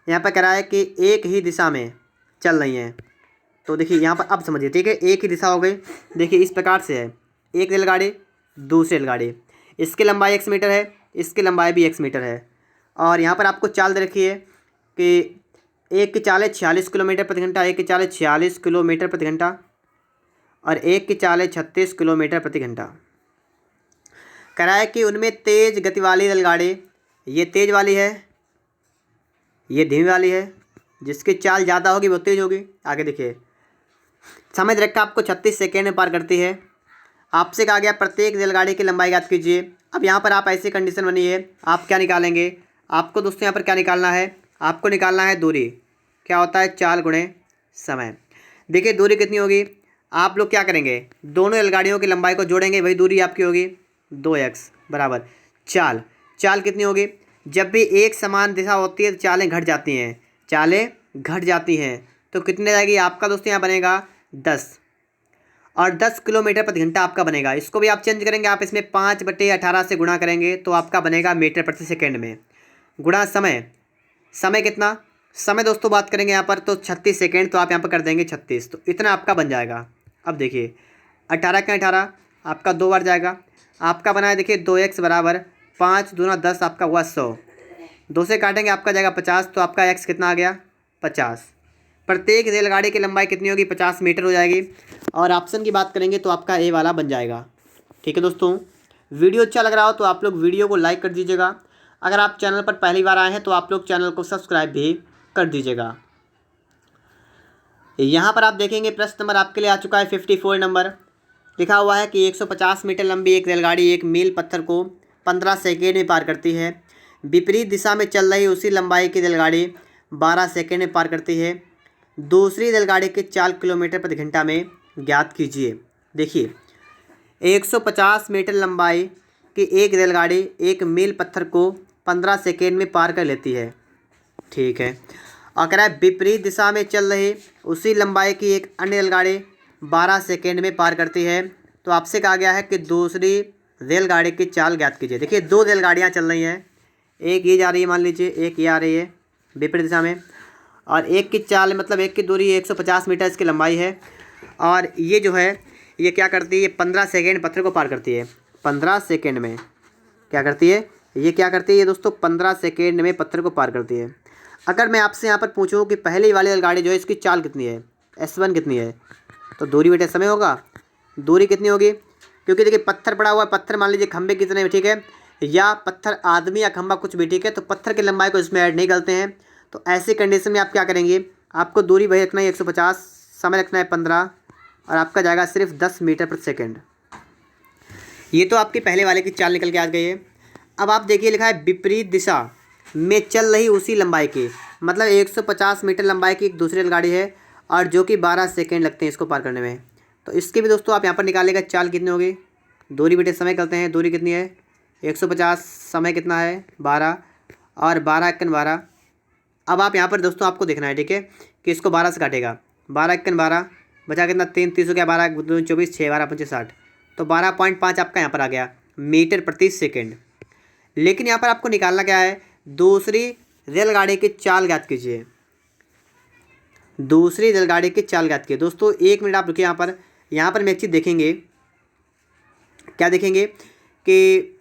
यहाँ पर कह रहा है कि एक ही दिशा में चल रही हैं, तो देखिए यहाँ पर अब समझिए, ठीक है, एक ही दिशा हो गई। देखिए इस प्रकार से है, एक रेलगाड़ी दूसरी रेलगाड़ी, इसकी लंबाई 100 मीटर है, इसकी लंबाई भी 100 मीटर है। और यहाँ पर आपको चाल दे रखी है कि एक की चाल है 46 किलोमीटर प्रति घंटा, एक की चाल है 46 किलोमीटर प्रति घंटा, और एक की चाल है 36 किलोमीटर प्रति घंटा। कह रहा है कि उनमें तेज गति वाली रेलगाड़ी, ये तेज वाली है, ये धीमी वाली है, जिसकी चाल ज़्यादा होगी वो तेज होगी। आगे देखिए, समय दे रखा आपको 36 सेकेंड में पार करती है। आपसे कहा गया प्रत्येक रेलगाड़ी की लंबाई ज्ञात कीजिए। अब यहाँ पर आप ऐसी कंडीशन बनी है, आप क्या निकालेंगे, आपको दोस्तों यहाँ पर क्या निकालना है, आपको निकालना है दूरी। क्या होता है, चाल गुणे समय। देखिए दूरी कितनी होगी, आप लोग क्या करेंगे, दोनों रेलगाड़ियों की लंबाई को जोड़ेंगे, वही दूरी आपकी होगी 2x बराबर चाल। चाल कितनी होगी, जब भी एक समान दिशा होती है तो चालें घट जाती हैं, चालें घट जाती हैं, तो कितने जाएगी आपका दोस्तों यहाँ बनेगा 10, और 10 किलोमीटर प्रति घंटा आपका बनेगा। इसको भी आप चेंज करेंगे, आप इसमें 5/18 से गुणा करेंगे तो आपका बनेगा मीटर प्रति सेकेंड में, गुणा समय। समय कितना, समय दोस्तों बात करेंगे यहाँ पर तो 36 सेकेंड, तो आप यहाँ पर कर देंगे 36, तो इतना आपका बन जाएगा। अब देखिए 18 का 18 आपका 2 बार जाएगा, आपका बना है देखिए 2x बराबर 5 दूना 10, आपका हुआ 100, 2 से काटेंगे आपका जाएगा 50, तो आपका x कितना आ गया 50। प्रत्येक रेलगाड़ी की लंबाई कितनी होगी, 50 मीटर हो जाएगी। और ऑप्शन की बात करेंगे तो आपका ए वाला बन जाएगा। ठीक है दोस्तों, वीडियो अच्छा लग रहा हो तो आप लोग वीडियो को लाइक कर दीजिएगा। अगर आप चैनल पर पहली बार आए हैं तो आप लोग चैनल को सब्सक्राइब भी कर दीजिएगा। यहाँ पर आप देखेंगे प्रश्न नंबर आपके लिए आ चुका है 54 नंबर। लिखा हुआ है कि 150 मीटर लंबी एक रेलगाड़ी एक मील पत्थर को 15 सेकेंड में पार करती है। विपरीत दिशा में चल रही उसी लंबाई की रेलगाड़ी 12 सेकेंड में पार करती है। दूसरी रेलगाड़ी के 4 किलोमीटर प्रति घंटा में ज्ञात कीजिए। देखिए 150 मीटर लंबाई की एक रेलगाड़ी एक मील पत्थर को 15 सेकेंड में पार कर लेती है, ठीक है। और कह रहा है विपरीत दिशा में चल रही उसी लंबाई की एक अन्य रेलगाड़ी 12 सेकेंड में पार करती है। तो आपसे कहा गया है कि दूसरी रेलगाड़ी की चाल ज्ञात कीजिए। देखिए दो रेलगाड़ियाँ चल रही हैं, एक ये जा रही है मान लीजिए, एक ये आ रही है विपरीत दिशा में, और एक की चाल मतलब एक की दूरी 150 मीटर इसकी लंबाई है। और ये जो है ये क्या करती है, ये 15 सेकेंड पत्थर को पार करती है। 15 सेकेंड में क्या करती है, ये क्या करती है ये दोस्तों 15 सेकेंड में पत्थर को पार करती है। अगर मैं आपसे यहाँ पर पूछूँ कि पहली वाली रेलगाड़ी जो है इसकी चाल कितनी है, S1 कितनी है, तो दूरी बटे समय होगा। दूरी कितनी होगी, क्योंकि देखिए पत्थर पड़ा हुआ है, पत्थर मान लीजिए खंभे कितने, ठीक है, या पत्थर आदमी या खंभा कुछ भी, ठीक है, तो पत्थर की लंबाई को इसमें ऐड नहीं करते हैं। तो ऐसी कंडीशन में आप क्या करेंगे, आपको दूरी वही रखना है 150, समय रखना है 15, और आपका जाएगा सिर्फ 10 मीटर प्रति सेकेंड। ये तो आपकी पहले वाले की चाल निकल के आ गई है। अब आप देखिए लिखा है विपरीत दिशा में चल रही उसी लंबाई की, मतलब 150 मीटर लंबाई की एक दूसरी रेलगाड़ी है और जो कि 12 सेकेंड लगते हैं इसको पार करने में। तो इसके भी दोस्तों आप यहाँ पर निकालेगा चाल कितनी होगी, दूरी बटे समय करते हैं, दूरी कितनी है 150 समय कितना है 12 और 12 एकन 12। अब आप यहाँ पर दोस्तों आपको देखना है, ठीक है, कि इसको 12 से काटेगा। 12 एकन 12 बचा कितना 3, 30 हो गया, 12 2 24, 6 12 25 60, तो 12.5 आपका यहाँ पर आ गया मीटर प्रति सेकेंड। लेकिन यहाँ पर आपको निकालना क्या है, दूसरी रेलगाड़ी की चाल ज्ञात कीजिए। दूसरी रेलगाड़ी की चाल ज्ञात कीजिए। दोस्तों 1 मिनट आप रुकिए यहाँ पर मैं एक चीज़ देखेंगे, क्या देखेंगे कि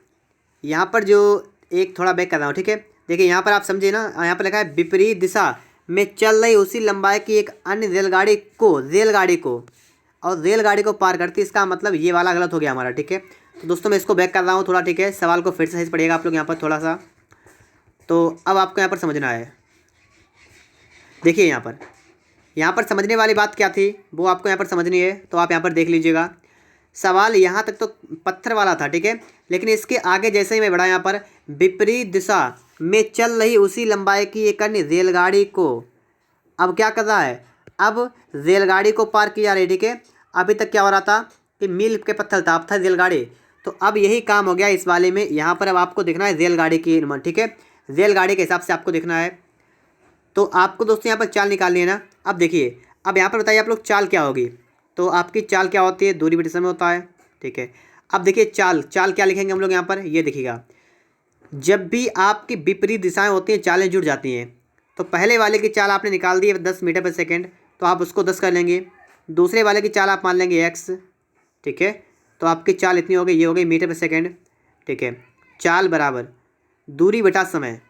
यहाँ पर जो एक थोड़ा बैक कर रहा हूँ, ठीक है। देखिए यहाँ पर आप समझे ना, यहाँ पर लिखा है विपरीत दिशा में चल रही उसी लंबाई की एक अन्य रेलगाड़ी को और रेलगाड़ी को पार करती, इसका मतलब ये वाला गलत हो गया हमारा, ठीक है। तो दोस्तों मैं इसको बैक कर रहा हूँ थोड़ा, ठीक है। सवाल को फिर से सही पढ़िएगा आप लोग यहाँ पर थोड़ा सा। तो अब आपको यहाँ पर समझना है, देखिए यहाँ पर समझने वाली बात क्या थी वो आपको यहाँ पर समझनी है, तो आप यहाँ पर देख लीजिएगा। सवाल यहाँ तक तो पत्थर वाला था, ठीक है, लेकिन इसके आगे जैसे ही मैं बढ़ा यहाँ पर विपरीत दिशा में चल रही उसी लंबाई की एक अन्य रेलगाड़ी को, अब क्या कर रहा है, अब रेलगाड़ी को पार किया रही, ठीक है। अभी तक क्या हो रहा था कि मील के पत्थर था, अब था रेलगाड़ी, तो अब यही काम हो गया इस वाले में। यहाँ पर अब आपको देखना है रेलगाड़ी की, ठीक है, रेलगाड़ी के हिसाब से आपको देखना है। तो आपको दोस्तों यहाँ पर चाल निकालनी है ना। अब देखिए, अब यहाँ पर बताइए आप लोग चाल क्या होगी, तो आपकी चाल क्या होती है, दूरी बटे समय होता है, ठीक है। अब देखिए चाल क्या लिखेंगे हम लोग यहाँ पर, ये देखिएगा, जब भी आपकी विपरीत दिशाएं होती हैं चालें जुड़ जाती हैं। तो पहले वाले की चाल आपने निकाल दी है 10 मीटर पर सेकेंड, तो आप उसको 10 कर लेंगे। दूसरे वाले की चाल आप मान लेंगे x, ठीक है, तो आपकी चाल इतनी हो गई, ये हो गई मीटर पर सेकेंड, ठीक है। चाल बराबर दूरी बटा समय,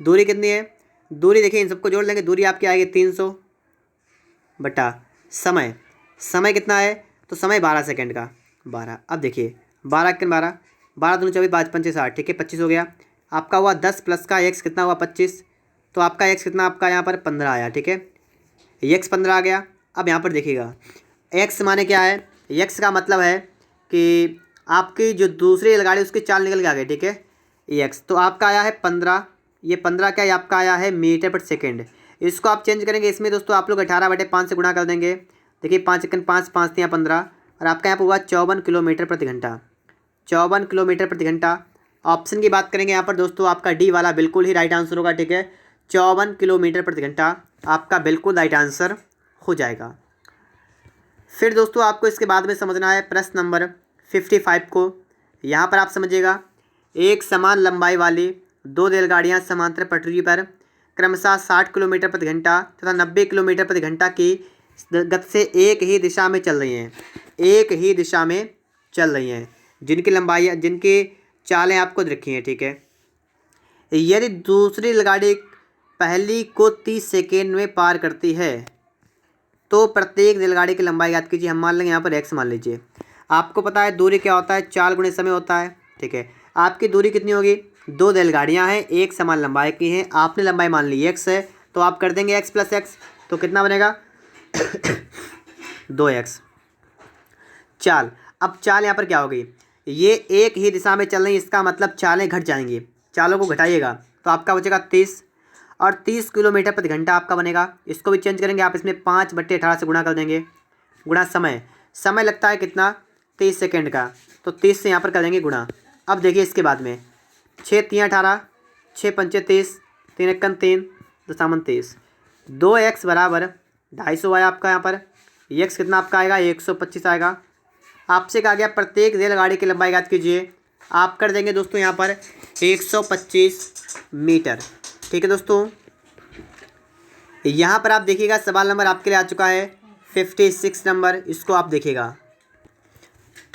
दूरी कितनी है, दूरी देखिए इन सबको जोड़ लेंगे, दूरी आपकी आएगी 300 बटा समय कितना है, तो समय 12 सेकंड का 12। अब देखिए 12 एकन 12, 12 दूनी 24, 5 पंचे 60, ठीक है, 25 हो गया। आपका हुआ 10 प्लस का x कितना हुआ 25, तो आपका x कितना आपका यहाँ पर 15 आया, ठीक है, x 15 आ गया। अब यहाँ पर देखिएगा x माने क्या है, x का मतलब है कि आपकी जो दूसरी रेलगाड़ी उसकी चाल निकल के आ गई, ठीक है, x तो आपका आया है 15, ये 15 क्या है आपका आया है मीटर पर सेकेंड। इसको आप चेंज करेंगे, इसमें दोस्तों आप लोग 18/5 से गुणा कर देंगे। देखिए 5 एकन 5, 5 तियाँ 15, और आपका यहाँ पर हुआ 54 किलोमीटर प्रति घंटा, 54 किलोमीटर प्रति घंटा। ऑप्शन की बात करेंगे यहाँ पर दोस्तों, आपका डी वाला बिल्कुल ही राइट आंसर होगा, ठीक है, 54 किलोमीटर प्रति घंटा आपका बिल्कुल राइट आंसर हो जाएगा। फिर दोस्तों आपको इसके बाद में समझना है प्रश्न नंबर 55 को। यहाँ पर आप समझिएगा, एक समान लंबाई वाली दो रेलगाड़ियाँ समांतर पटरी पर क्रमशः 60 किलोमीटर प्रति घंटा तथा 90 किलोमीटर प्रति घंटा की गति से एक ही दिशा में चल रही हैं, जिनकी लंबाई जिनकी चालें आपको रखी हैं, ठीक है। यदि दूसरी रेलगाड़ी पहली को 30 सेकेंड में पार करती है तो प्रत्येक रेलगाड़ी की लंबाई याद कीजिए। हम मान लेंगे यहाँ पर x मान लीजिए। आपको पता है दूरी क्या होता है, चाल गुणे समय होता है, ठीक है। आपकी दूरी कितनी होगी, दो रेलगाड़ियाँ हैं, एक समान लंबाई की हैं, आपने लंबाई मान ली x है, तो आप कर देंगे x प्लस x, तो कितना बनेगा 2x। चाल, अब चाल यहाँ पर क्या होगी, ये एक ही दिशा में चल रही है, इसका मतलब चालें घट जाएंगी। चालों को घटाइएगा तो आपका बचेगा 30, और 30 किलोमीटर प्रति घंटा आपका बनेगा। इसको भी चेंज करेंगे आप, इसमें 5/18 से गुणा कर देंगे, गुणा समय लगता है कितना 30 सेकेंड का, तो 30 से यहाँ पर कर देंगे गुणा। अब देखिए इसके बाद में 6 तियाँ 18, 6 पंचे 30, 3 एकन 3, 2 सामन 30, 2x बराबर 250 आया आपका। यहाँ पर x कितना आपका आएगा 125 आएगा। आपसे कहा गया प्रत्येक रेलगाड़ी की लंबाई याद कीजिए, आप कर देंगे दोस्तों यहाँ पर 125 मीटर, ठीक है दोस्तों। यहाँ पर आप देखिएगा सवाल नंबर आपके लिए आ चुका है 56 नंबर, इसको आप देखिएगा।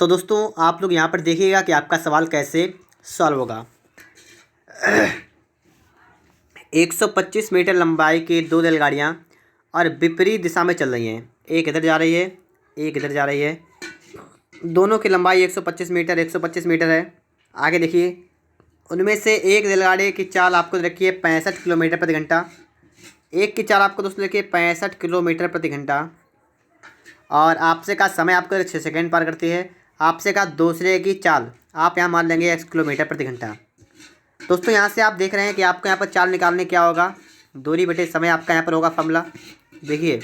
तो दोस्तों आप लोग यहाँ पर देखिएगा कि आपका सवाल कैसे सॉल्व होगा। 125 मीटर लंबाई की दो रेलगाड़ियाँ और विपरीत दिशा में चल रही हैं, एक इधर जा रही है, एक इधर जा रही है, दोनों की लंबाई 125 मीटर है। आगे देखिए, उनमें से एक रेलगाड़ी की चाल आपको रखी है 65 किलोमीटर प्रति घंटा, एक की चाल आपको दोस्तों देखिए 65 किलोमीटर प्रति घंटा, और आपसे का समय आपको 6 सेकेंड पार करती है। आपसे का दूसरे की चाल आप यहाँ मान लेंगे 1 किलोमीटर प्रति घंटा। दोस्तों यहाँ से आप देख रहे हैं कि आपको यहाँ पर चाल निकालने क्या होगा, दूरी बटे समय आपका यहाँ पर होगा फॉर्मूला। देखिए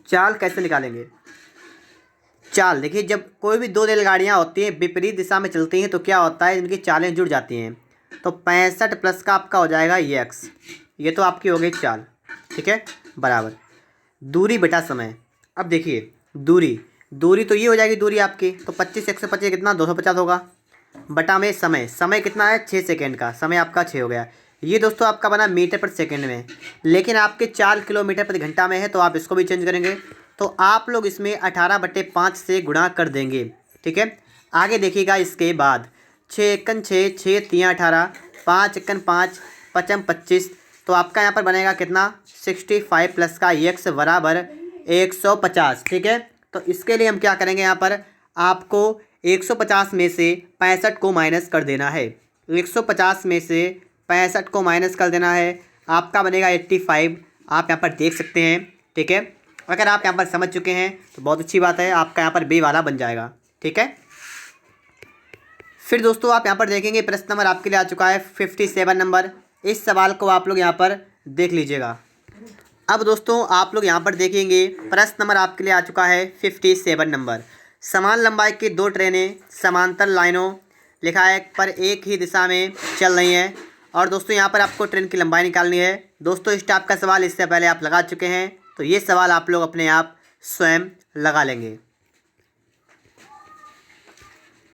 चाल कैसे निकालेंगे, चाल देखिए, जब कोई भी दो रेलगाड़ियाँ होती हैं विपरीत दिशा में चलती हैं तो क्या होता है, इनकी चालें जुड़ जाती हैं। तो 65 प्लस का आपका हो जाएगा ये एक्स, ये तो आपकी हो गई चाल, ठीक है, बराबर दूरी बटा समय। अब देखिए दूरी, दूरी तो ये हो जाएगी दूरी आपकी, तो 25 125 कितना 250 होगा, बटा में समय, समय कितना है 6 सेकेंड का, समय आपका 6 हो गया। ये दोस्तों आपका बना मीटर पर सेकेंड में, लेकिन आपके 4 किलोमीटर प्रति घंटा में है तो आप इसको भी चेंज करेंगे। तो आप लोग इसमें 18/5 से गुणा कर देंगे, ठीक है। आगे देखिएगा इसके बाद 6 एकन 6, 6 तियाँ 18, 5 एकन 5, 5 25, तो आपका यहाँ पर बनेगा कितना 65 प्लस का एक्स बराबर 150, ठीक है। तो इसके लिए हम क्या करेंगे, यहाँ पर आपको 150 में से 65 को माइनस कर देना है, 150 में से 65 को माइनस कर देना है, आपका बनेगा 85, आप यहाँ पर देख सकते हैं, ठीक है। अगर आप यहाँ पर समझ चुके हैं तो बहुत अच्छी बात है, आपका यहाँ पर बी वाला बन जाएगा, ठीक है। फिर दोस्तों आप यहाँ पर देखेंगे प्रश्न नंबर आपके लिए आ चुका है 57 नंबर। इस सवाल को आप लोग यहाँ पर देख लीजिएगा। अब दोस्तों आप लोग यहाँ पर देखेंगे प्रश्न नंबर आपके लिए आ चुका है 57 नंबर। समान लंबाई की दो ट्रेनें समांतर लाइनों लिखा है पर एक ही दिशा में चल रही हैं, और दोस्तों यहाँ पर आपको ट्रेन की लंबाई निकालनी है। दोस्तों इस टाइप का सवाल इससे पहले आप लगा चुके हैं, तो ये सवाल आप लोग अपने आप स्वयं लगा लेंगे।